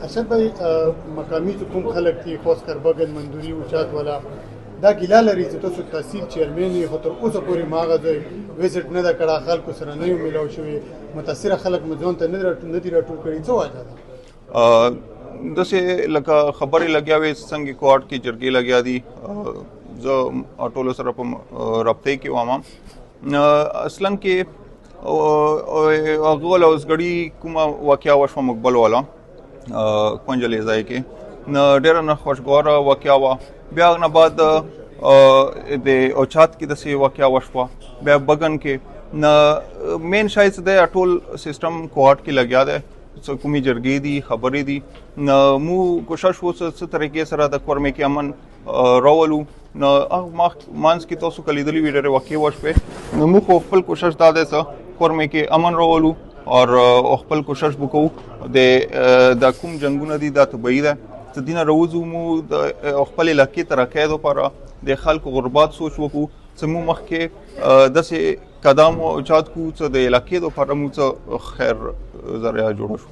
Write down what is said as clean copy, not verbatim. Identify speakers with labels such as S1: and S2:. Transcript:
S1: اسد بھائی مقامی چې کوم خلک دي خاص کر بغل مندوري او چات والا دا ګیله لري چې تاسو تحصیل چیرمن یې خو تر اوسه پورې ماغه ځای وزټ نه ده کړی، خلکو سره نه یو میلاو شوي، متاثره خلک مو ځان ته نه دي راټول کړي. څه وجه ده؟
S2: داسې لکه خبرې لګیا وې څنګه کوارټ کې جرګې لګیا دي، زه ټولو سره په رابطې کې وم. اصلا کې هغه والا اوسګړي کومه واقعه وشوه مقبل والا کونجلې ځای کې ډېره نه خوشګواره واقعه وه. بیا هغه نه بعد د اوچات کې داسې واقعه وشوه، بیا بګن کې مین شاید څه دی ټول سیسټم کوارټ کې لګیا دی، څه کومې جرګې دي خبرې دي. مو کوشش وو څه طریقې سره د کورمې کې امن راولو. نو هغه مانځ کې تاسو که لیدلي وي ډېرې واقعې وشوې، نو موږ خو خپل کوشش دا دی څه کورمې کې امن راولو او خپل کوشش به کوو د کوم جنګونه دي دا طبیعي ده څه دینه راوځو مو د خپل علاقې ترقۍ دپاره د خلکو غربات سوچ وکړو څه مو مخکې داسې قدم اوچات کړو څه د علاقې دپاره مو څه خیر ذریعه جوړه شو.